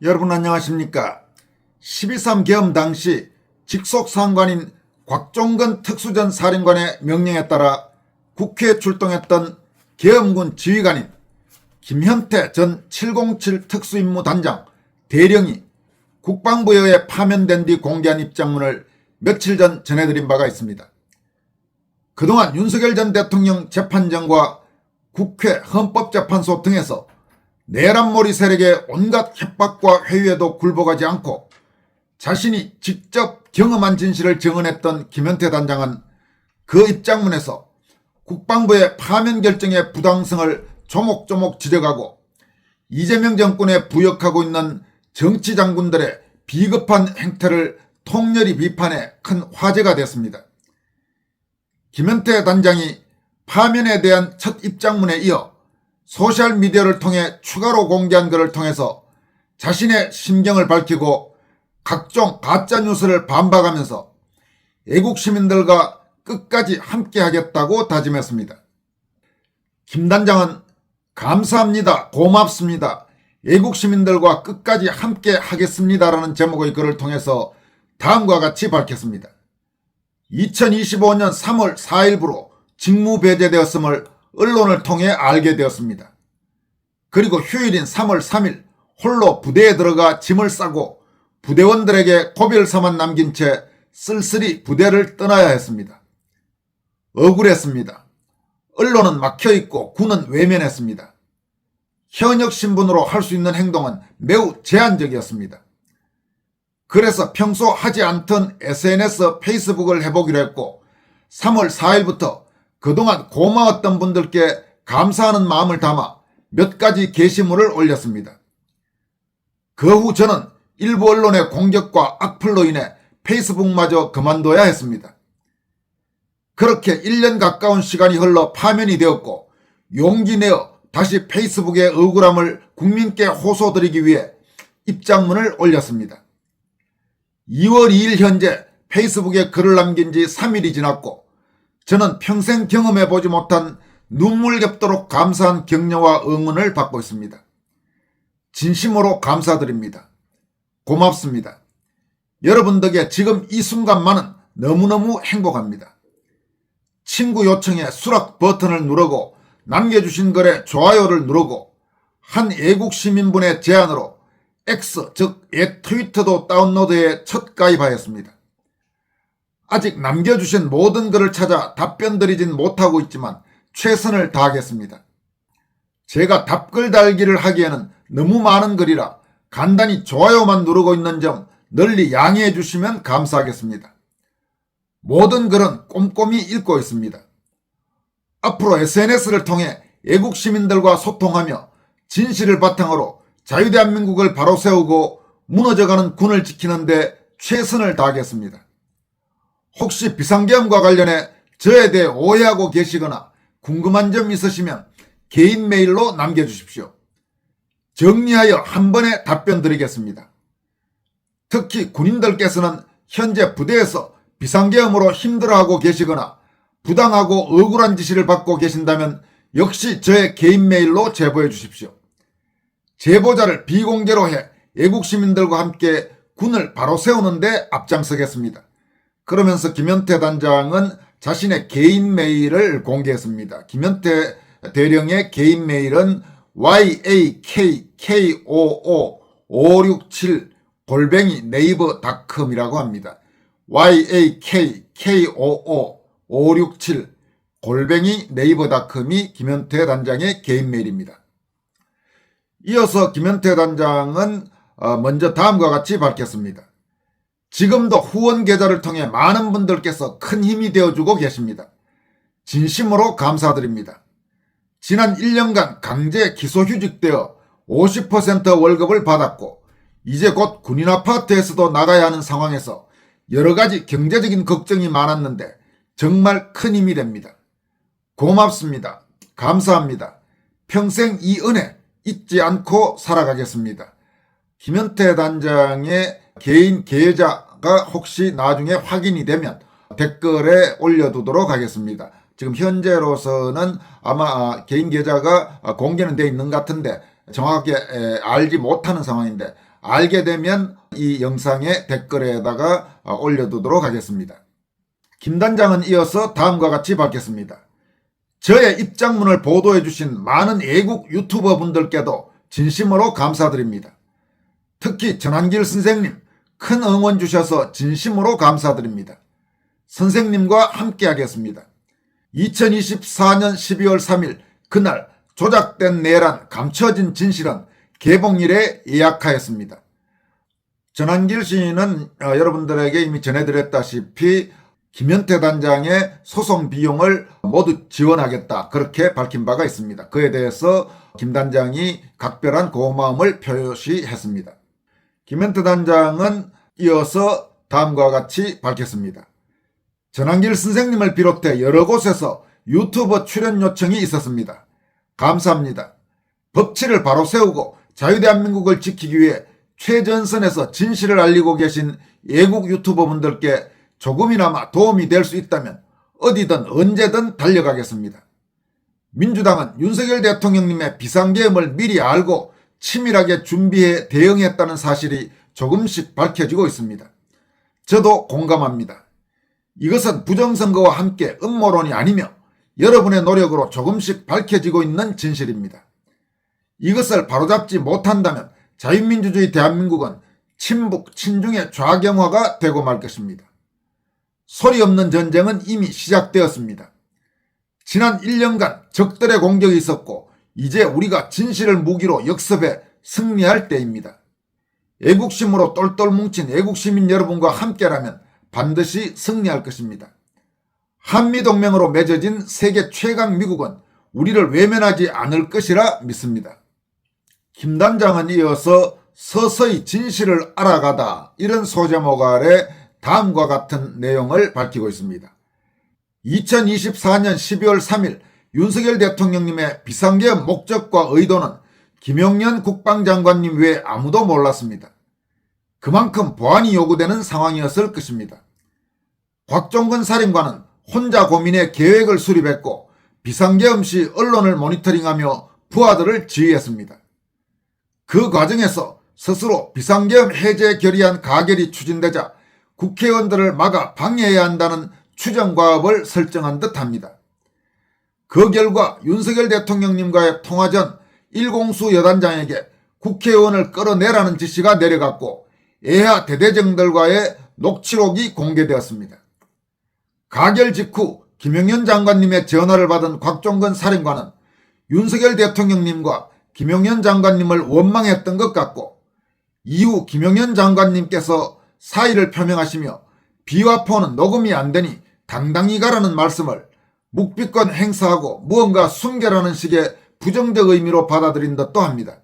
여러분 안녕하십니까. 12.3 계엄 당시 직속상관인 곽종근 특수전 사령관의 명령에 따라 국회에 출동했던 계엄군 지휘관인 김현태 전 707 특수임무단장 대령이 국방부에 의해 파면된 뒤 공개한 입장문을 며칠 전 전해드린 바가 있습니다. 그동안 윤석열 전 대통령 재판정과 국회 헌법재판소 등에서 내란몰이 세력의 온갖 협박과 회유에도 굴복하지 않고 자신이 직접 경험한 진실을 증언했던 김현태 단장은 그 입장문에서 국방부의 파면 결정의 부당성을 조목조목 지적하고 이재명 정권에 부역하고 있는 정치장군들의 비겁한 행태를 통렬히 비판해 큰 화제가 됐습니다. 김현태 단장이 파면에 대한 첫 입장문에 이어 소셜미디어를 통해 추가로 공개한 글을 통해서 자신의 심경을 밝히고 각종 가짜뉴스를 반박하면서 애국 시민들과 끝까지 함께하겠다고 다짐했습니다. 김 단장은 감사합니다, 고맙습니다, 애국 시민들과 끝까지 함께하겠습니다라는 제목의 글을 통해서 다음과 같이 밝혔습니다. 2025년 3월 4일부로 직무 배제되었음을 언론을 통해 알게 되었습니다. 그리고 휴일인 3월 3일 홀로 부대에 들어가 짐을 싸고 부대원들에게 고별서만 남긴 채 쓸쓸히 부대를 떠나야 했습니다. 억울했습니다. 언론은 막혀있고 군은 외면했습니다. 현역 신분으로 할 수 있는 행동은 매우 제한적이었습니다. 그래서 평소 하지 않던 SNS 페이스북을 해보기로 했고 3월 4일부터 그동안 고마웠던 분들께 감사하는 마음을 담아 몇 가지 게시물을 올렸습니다. 그 후 저는 일부 언론의 공격과 악플로 인해 페이스북마저 그만둬야 했습니다. 그렇게 1년 가까운 시간이 흘러 파면이 되었고 용기 내어 다시 페이스북의 억울함을 국민께 호소드리기 위해 입장문을 올렸습니다. 2월 2일 현재 페이스북에 글을 남긴 지 3일이 지났고 저는 평생 경험해보지 못한 눈물겹도록 감사한 격려와 응원을 받고 있습니다. 진심으로 감사드립니다. 고맙습니다. 여러분 덕에 지금 이 순간만은 너무너무 행복합니다. 친구 요청에 수락 버튼을 누르고 남겨주신 글에 좋아요를 누르고 한 애국 시민분의 제안으로 X 즉 옛 트위터도 다운로드해 첫 가입하였습니다. 아직 남겨주신 모든 글을 찾아 답변 드리진 못하고 있지만 최선을 다하겠습니다. 제가 답글 달기를 하기에는 너무 많은 글이라 간단히 좋아요만 누르고 있는 점 널리 양해해 주시면 감사하겠습니다. 모든 글은 꼼꼼히 읽고 있습니다. 앞으로 SNS를 통해 애국 시민들과 소통하며 진실을 바탕으로 자유대한민국을 바로 세우고 무너져가는 군을 지키는 데 최선을 다하겠습니다. 혹시 비상계엄과 관련해 저에 대해 오해하고 계시거나 궁금한 점 있으시면 개인 메일로 남겨주십시오. 정리하여 한 번에 답변 드리겠습니다. 특히 군인들께서는 현재 부대에서 비상계엄으로 힘들어하고 계시거나 부당하고 억울한 지시를 받고 계신다면 역시 저의 개인 메일로 제보해 주십시오. 제보자를 비공개로 해 애국 시민들과 함께 군을 바로 세우는 데 앞장서겠습니다. 그러면서 김현태 단장은 자신의 개인 메일을 공개했습니다. 김현태 대령의 개인 메일은 yakkoo567@naver.com이라고 합니다. yakkoo567@naver.com이 김현태 단장의 개인 메일입니다. 이어서 김현태 단장은 먼저 다음과 같이 밝혔습니다. 지금도 후원 계좌를 통해 많은 분들께서 큰 힘이 되어주고 계십니다. 진심으로 감사드립니다. 지난 1년간 강제 기소휴직되어 50% 월급을 받았고 이제 곧 군인 아파트에서도 나가야 하는 상황에서 여러가지 경제적인 걱정이 많았는데 정말 큰 힘이 됩니다. 고맙습니다. 감사합니다. 평생 이 은혜 잊지 않고 살아가겠습니다. 김현태 단장의 개인 계좌가 혹시 나중에 확인이 되면 댓글에 올려두도록 하겠습니다. 지금 현재로서는 아마 개인 계좌가 공개는 되어 있는 것 같은데 정확하게 알지 못하는 상황인데 알게 되면 이 영상의 댓글에다가 올려두도록 하겠습니다. 김 단장은 이어서 다음과 같이 밝혔습니다. 저의 입장문을 보도해 주신 많은 애국 유튜버 분들께도 진심으로 감사드립니다. 특히 전한길 선생님 큰 응원 주셔서 진심으로 감사드립니다. 선생님과 함께 하겠습니다. 2024년 12월 3일 그날 조작된 내란 감춰진 진실은 개봉일에 예약하였습니다. 전한길 시인은 여러분들에게 이미 전해드렸다시피 김현태 단장의 소송 비용을 모두 지원하겠다 그렇게 밝힌 바가 있습니다. 그에 대해서 김 단장이 각별한 고마움을 표시했습니다. 김현태 단장은 이어서 다음과 같이 밝혔습니다. 전한길 선생님을 비롯해 여러 곳에서 유튜버 출연 요청이 있었습니다. 감사합니다. 법치를 바로 세우고 자유대한민국을 지키기 위해 최전선에서 진실을 알리고 계신 애국 유튜버 분들께 조금이나마 도움이 될 수 있다면 어디든 언제든 달려가겠습니다. 민주당은 윤석열 대통령님의 비상계엄을 미리 알고 치밀하게 준비해 대응했다는 사실이 조금씩 밝혀지고 있습니다. 저도 공감합니다. 이것은 부정선거와 함께 음모론이 아니며 여러분의 노력으로 조금씩 밝혀지고 있는 진실입니다. 이것을 바로잡지 못한다면 자유민주주의 대한민국은 친북, 친중의 좌경화가 되고 말 것입니다. 소리 없는 전쟁은 이미 시작되었습니다. 지난 1년간 적들의 공격이 있었고 이제 우리가 진실을 무기로 역습해 승리할 때입니다. 애국심으로 똘똘 뭉친 애국시민 여러분과 함께라면 반드시 승리할 것입니다. 한미동맹으로 맺어진 세계 최강 미국은 우리를 외면하지 않을 것이라 믿습니다. 김 단장은 이어서 서서히 진실을 알아가다 이런 소제목 아래 다음과 같은 내용을 밝히고 있습니다. 2024년 12월 3일 윤석열 대통령님의 비상계엄 목적과 의도는 김용현 국방장관님 외에 아무도 몰랐습니다. 그만큼 보안이 요구되는 상황이었을 것입니다. 곽종근 사령관은 혼자 고민해 계획을 수립했고 비상계엄 시 언론을 모니터링하며 부하들을 지휘했습니다. 그 과정에서 스스로 비상계엄 해제 결의안 가결이 추진되자 국회의원들을 막아 방해해야 한다는 추정과업을 설정한 듯합니다. 그 결과 윤석열 대통령님과의 통화 전 일공수 여단장에게 국회의원을 끌어내라는 지시가 내려갔고 예하 대대장들과의 녹취록이 공개되었습니다. 가결 직후 김용현 장관님의 전화를 받은 곽종근 사령관은 윤석열 대통령님과 김용현 장관님을 원망했던 것 같고 이후 김용현 장관님께서 사의를 표명하시며 비와 포는 녹음이 안 되니 당당히 가라는 말씀을 묵비권 행사하고 무언가 숨겨라는 식의 부정적 의미로 받아들인 듯도 합니다.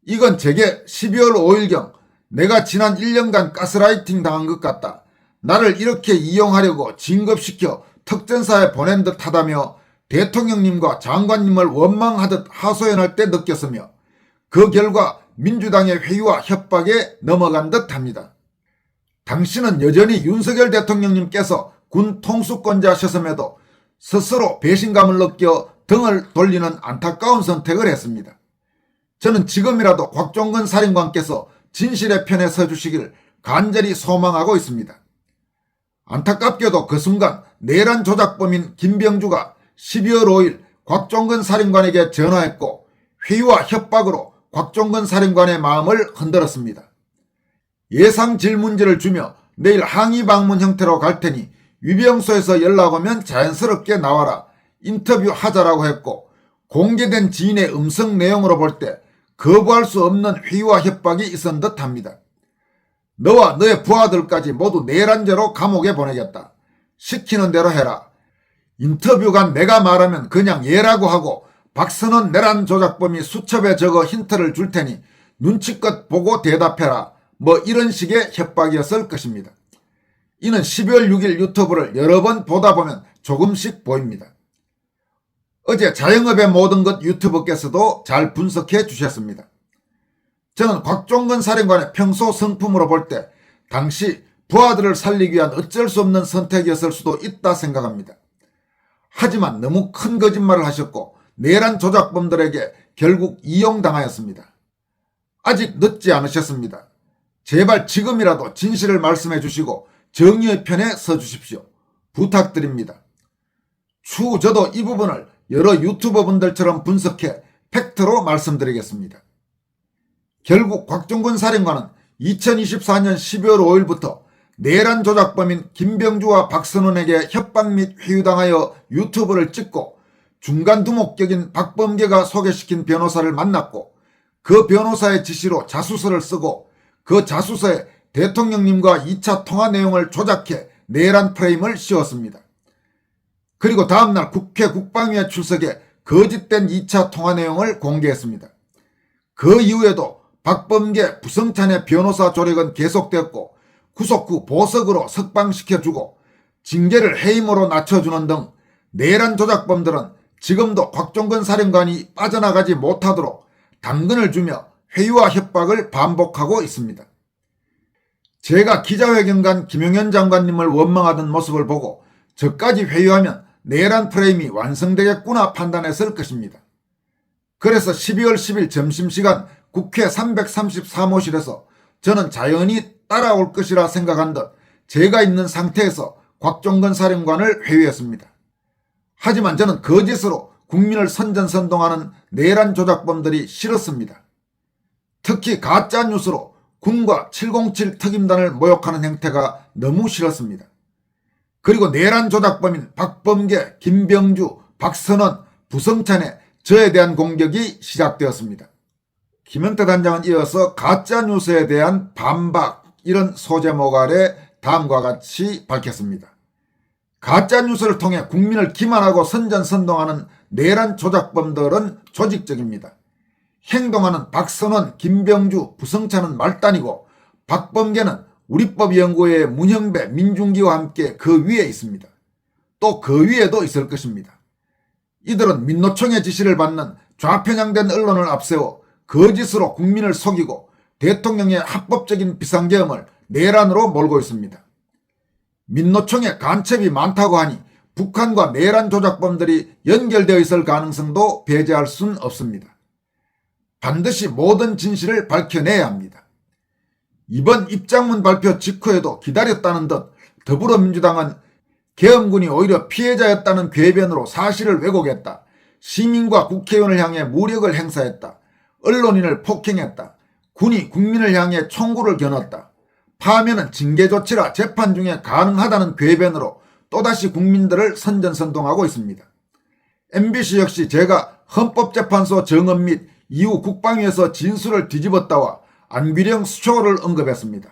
이건 제게 12월 5일경 내가 지난 1년간 가스라이팅 당한 것 같다. 나를 이렇게 이용하려고 진급시켜 특전사에 보낸 듯 하다며 대통령님과 장관님을 원망하듯 하소연할 때 느꼈으며 그 결과 민주당의 회유와 협박에 넘어간 듯 합니다. 당신은 여전히 윤석열 대통령님께서 군 통수권자셨음에도 스스로 배신감을 느껴 등을 돌리는 안타까운 선택을 했습니다. 저는 지금이라도 곽종근 사령관께서 진실의 편에 서주시길 간절히 소망하고 있습니다. 안타깝게도 그 순간 내란 조작범인 김병주가 12월 5일 곽종근 사령관에게 전화했고 회유와 협박으로 곽종근 사령관의 마음을 흔들었습니다. 예상 질문지를 주며 내일 항의 방문 형태로 갈 테니 위병소에서 연락 오면 자연스럽게 나와라 인터뷰하자라고 했고 공개된 지인의 음성 내용으로 볼 때 거부할 수 없는 회유와 협박이 있은 듯합니다. 너와 너의 부하들까지 모두 내란죄로 감옥에 보내겠다. 시키는 대로 해라. 인터뷰간 내가 말하면 그냥 예라고 하고 박선원 내란 조작범이 수첩에 적어 힌트를 줄 테니 눈치껏 보고 대답해라. 뭐 이런 식의 협박이었을 것입니다. 이는 12월 6일 유튜브를 여러 번 보다 보면 조금씩 보입니다. 어제 자영업의 모든 것 유튜버께서도 잘 분석해 주셨습니다. 저는 곽종근 사령관의 평소 성품으로 볼 때 당시 부하들을 살리기 위한 어쩔 수 없는 선택이었을 수도 있다 생각합니다. 하지만 너무 큰 거짓말을 하셨고 내란 조작범들에게 결국 이용당하였습니다. 아직 늦지 않으셨습니다. 제발 지금이라도 진실을 말씀해 주시고 정의의 편에 서 주십시오. 부탁드립니다. 추후 저도 이 부분을 여러 유튜버분들처럼 분석해 팩트로 말씀드리겠습니다. 결국 곽종근 사령관은 2024년 12월 5일부터 내란 조작범인 김병주와 박선원에게 협박 및 회유당하여 유튜브를 찍고 중간 두목격인 박범계가 소개시킨 변호사를 만났고 그 변호사의 지시로 자수서를 쓰고 그 자수서에 대통령님과 2차 통화 내용을 조작해 내란 프레임을 씌웠습니다. 그리고 다음날 국회 국방위에 출석해 거짓된 2차 통화 내용을 공개했습니다. 그 이후에도 박범계, 부성찬의 변호사 조력은 계속되었고 구속 후 보석으로 석방시켜주고 징계를 해임으로 낮춰주는 등 내란 조작범들은 지금도 곽종근 사령관이 빠져나가지 못하도록 당근을 주며 회유와 협박을 반복하고 있습니다. 제가 기자회견간 김용현 장관님을 원망하던 모습을 보고 저까지 회유하면 내란 프레임이 완성되겠구나 판단했을 것입니다. 그래서 12월 10일 점심시간 국회 333호실에서 저는 자연히 따라올 것이라 생각한 듯 제가 있는 상태에서 곽종근 사령관을 회유했습니다. 하지만 저는 거짓으로 국민을 선전선동하는 내란 조작범들이 싫었습니다. 특히 가짜뉴스로 군과 707 특임단을 모욕하는 행태가 너무 싫었습니다. 그리고 내란 조작범인 박범계, 김병주, 박선원, 부성찬의 저에 대한 공격이 시작되었습니다. 김현태 단장은 이어서 가짜뉴스에 대한 반박 이런 소제목 아래 다음과 같이 밝혔습니다. 가짜뉴스를 통해 국민을 기만하고 선전선동하는 내란 조작범들은 조직적입니다. 행동하는 박선원, 김병주, 부성찬은 말단이고 박범계는 우리법연구회의 문형배, 민중기와 함께 그 위에 있습니다. 또 그 위에도 있을 것입니다. 이들은 민노총의 지시를 받는 좌편향된 언론을 앞세워 거짓으로 국민을 속이고 대통령의 합법적인 비상계엄을 내란으로 몰고 있습니다. 민노총의 간첩이 많다고 하니 북한과 내란 조작범들이 연결되어 있을 가능성도 배제할 순 없습니다. 반드시 모든 진실을 밝혀내야 합니다. 이번 입장문 발표 직후에도 기다렸다는 듯 더불어민주당은 계엄군이 오히려 피해자였다는 궤변으로 사실을 왜곡했다. 시민과 국회의원을 향해 무력을 행사했다. 언론인을 폭행했다. 군이 국민을 향해 총구를 겨눴다. 파면은 징계 조치라 재판 중에 가능하다는 궤변으로 또다시 국민들을 선전선동하고 있습니다. MBC 역시 제가 헌법재판소 정업 및 이후 국방위에서 진술을 뒤집었다와 안규령 수초를 언급했습니다.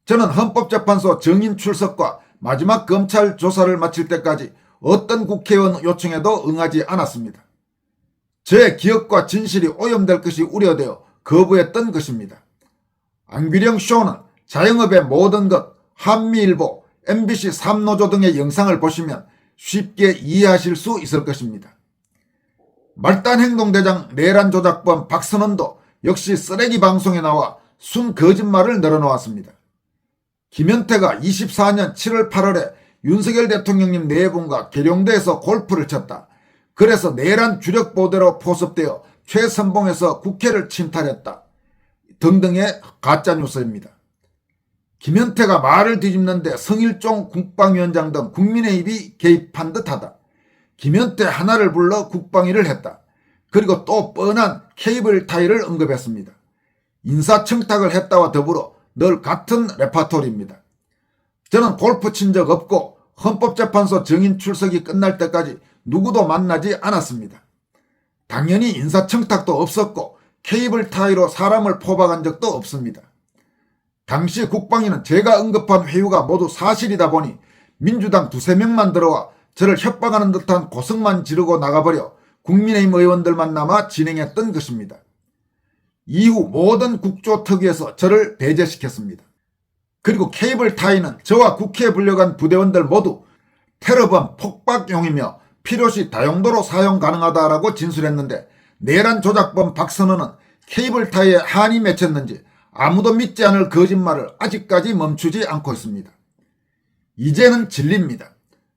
저는 헌법재판소 정인 출석과 마지막 검찰 조사를 마칠 때까지 어떤 국회의원 요청에도 응하지 않았습니다. 저의 기억과 진실이 오염될 것이 우려되어 거부했던 것입니다. 안규령 쇼는 자영업의 모든 것, 한미일보, MBC 3노조 등의 영상을 보시면 쉽게 이해하실 수 있을 것입니다. 말단행동대장 내란 조작범 박선원도 역시 쓰레기 방송에 나와 순 거짓말을 늘어놓았습니다. 김현태가 24년 7월 8월에 윤석열 대통령님 네 분과 계룡대에서 골프를 쳤다. 그래서 내란 주력보대로 포섭되어 최선봉에서 국회를 침탈했다. 등등의 가짜뉴스입니다. 김현태가 말을 뒤집는데 성일종 국방위원장 등 국민의힘이 개입한 듯하다. 김현태 하나를 불러 국방위를 했다. 그리고 또 뻔한 케이블 타이를 언급했습니다. 인사청탁을 했다와 더불어 늘 같은 레파토리입니다. 저는 골프 친 적 없고 헌법재판소 정인 출석이 끝날 때까지 누구도 만나지 않았습니다. 당연히 인사청탁도 없었고 케이블 타이로 사람을 포박한 적도 없습니다. 당시 국방위는 제가 언급한 회유가 모두 사실이다 보니 민주당 2~3명만 들어와 저를 협박하는 듯한 고성만 지르고 나가버려 국민의힘 의원들만 남아 진행했던 것입니다. 이후 모든 국조특위에서 저를 배제시켰습니다. 그리고 케이블 타이는 저와 국회에 불려간 부대원들 모두 테러범 폭박용이며 필요시 다용도로 사용 가능하다라고 진술했는데 내란 조작범 박선원은 케이블 타이에 한이 맺혔는지 아무도 믿지 않을 거짓말을 아직까지 멈추지 않고 있습니다. 이제는 진리입니다.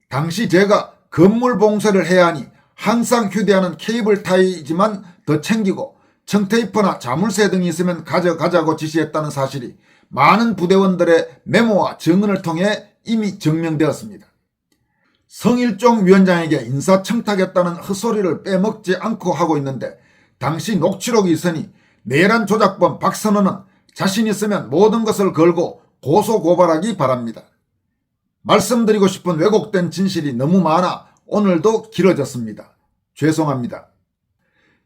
당시 제가 건물 봉쇄를 해야 하니 항상 휴대하는 케이블 타이지만 더 챙기고 청테이프나 자물쇠 등이 있으면 가져가자고 지시했다는 사실이 많은 부대원들의 메모와 증언을 통해 이미 증명되었습니다. 성일종 위원장에게 인사청탁했다는 헛소리를 빼먹지 않고 하고 있는데 당시 녹취록이 있으니 내란 조작범 박선원은 자신 있으면 모든 것을 걸고 고소고발하기 바랍니다. 말씀드리고 싶은 왜곡된 진실이 너무 많아 오늘도 길어졌습니다. 죄송합니다.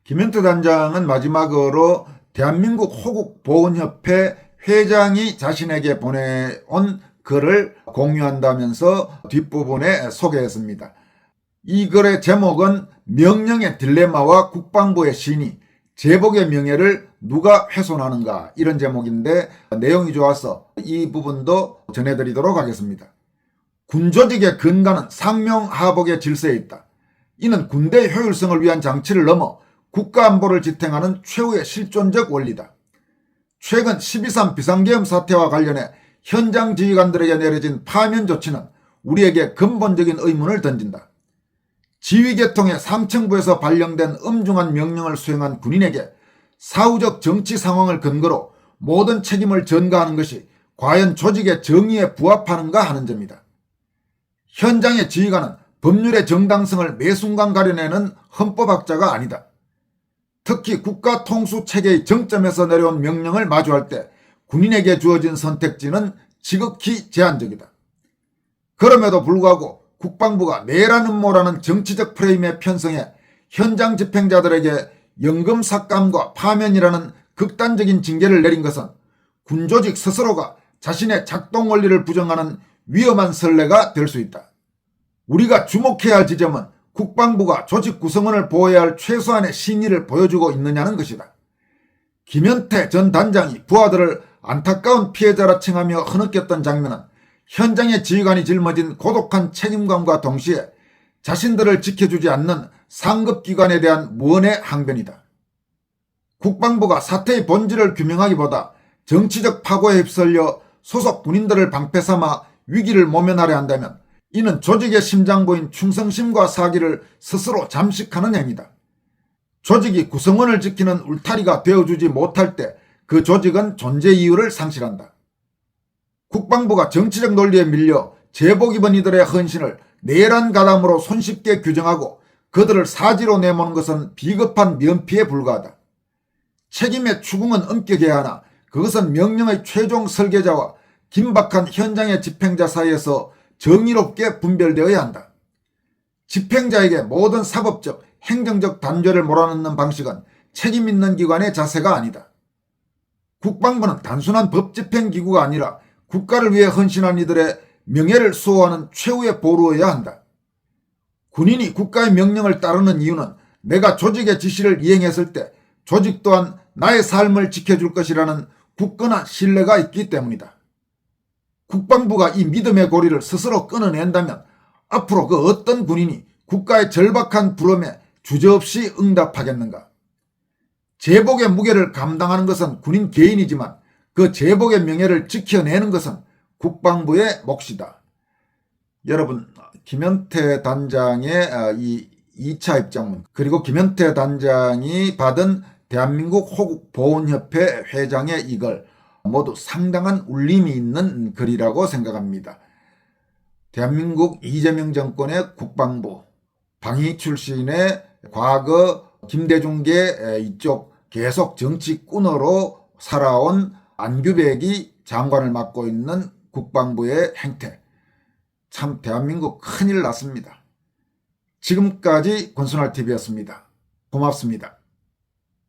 김현태 단장은 마지막으로 대한민국 호국보훈협회 회장이 자신에게 보내온 글을 공유한다면서 뒷부분에 소개했습니다. 이 글의 제목은 명령의 딜레마와 국방부의 신의, 제복의 명예를 누가 훼손하는가, 이런 제목인데 내용이 좋아서 이 부분도 전해드리도록 하겠습니다. 군조직의 근간은 상명하복의 질서에 있다. 이는 군대의 효율성을 위한 장치를 넘어 국가안보를 지탱하는 최후의 실존적 원리다. 최근 12.3 비상계엄 사태와 관련해 현장 지휘관들에게 내려진 파면 조치는 우리에게 근본적인 의문을 던진다. 지휘계통의 상층부에서 발령된 엄중한 명령을 수행한 군인에게 사후적 정치 상황을 근거로 모든 책임을 전가하는 것이 과연 조직의 정의에 부합하는가 하는 점이다. 현장의 지휘관은 법률의 정당성을 매 순간 가려내는 헌법학자가 아니다. 특히 국가 통수 체계의 정점에서 내려온 명령을 마주할 때 군인에게 주어진 선택지는 지극히 제한적이다. 그럼에도 불구하고 국방부가 내란 음모라는 정치적 프레임에 편성해 현장 집행자들에게 연금 삭감과 파면이라는 극단적인 징계를 내린 것은 군조직 스스로가 자신의 작동 원리를 부정하는 위험한 선례가 될 수 있다. 우리가 주목해야 할 지점은 국방부가 조직 구성원을 보호해야 할 최소한의 신의를 보여주고 있느냐는 것이다. 김현태 전 단장이 부하들을 안타까운 피해자라 칭하며 흐느꼈던 장면은 현장의 지휘관이 짊어진 고독한 책임감과 동시에 자신들을 지켜주지 않는 상급기관에 대한 무언의 항변이다. 국방부가 사태의 본질을 규명하기보다 정치적 파고에 휩쓸려 소속 군인들을 방패 삼아 위기를 모면하려 한다면 이는 조직의 심장부인 충성심과 사기를 스스로 잠식하는 행위다. 조직이 구성원을 지키는 울타리가 되어주지 못할 때 그 조직은 존재 이유를 상실한다. 국방부가 정치적 논리에 밀려 제복 입은 이들의 헌신을 내란 가담으로 손쉽게 규정하고 그들을 사지로 내모는 것은 비겁한 면피에 불과하다. 책임의 추궁은 엄격해야 하나 그것은 명령의 최종 설계자와 긴박한 현장의 집행자 사이에서 정의롭게 분별되어야 한다. 집행자에게 모든 사법적, 행정적 단죄를 몰아넣는 방식은 책임 있는 기관의 자세가 아니다. 국방부는 단순한 법집행기구가 아니라 국가를 위해 헌신한 이들의 명예를 수호하는 최후의 보루여야 한다. 군인이 국가의 명령을 따르는 이유는 내가 조직의 지시를 이행했을 때 조직 또한 나의 삶을 지켜줄 것이라는 굳건한 신뢰가 있기 때문이다. 국방부가 이 믿음의 고리를 스스로 끊어낸다면 앞으로 그 어떤 군인이 국가의 절박한 부름에 주저없이 응답하겠는가? 제복의 무게를 감당하는 것은 군인 개인이지만 그 제복의 명예를 지켜내는 것은 국방부의 몫이다. 여러분, 김현태 단장의 이 2차 입장문, 그리고 김현태 단장이 받은 대한민국 호국보훈협회 회장의 이 글, 모두 상당한 울림이 있는 글이라고 생각합니다. 대한민국 이재명 정권의 국방부, 방위 출신의 과거 김대중계 이쪽 계속 정치꾼으로 살아온 안규백이 장관을 맡고 있는 국방부의 행태, 참 대한민국 큰일 났습니다. 지금까지 권순할TV였습니다. 고맙습니다.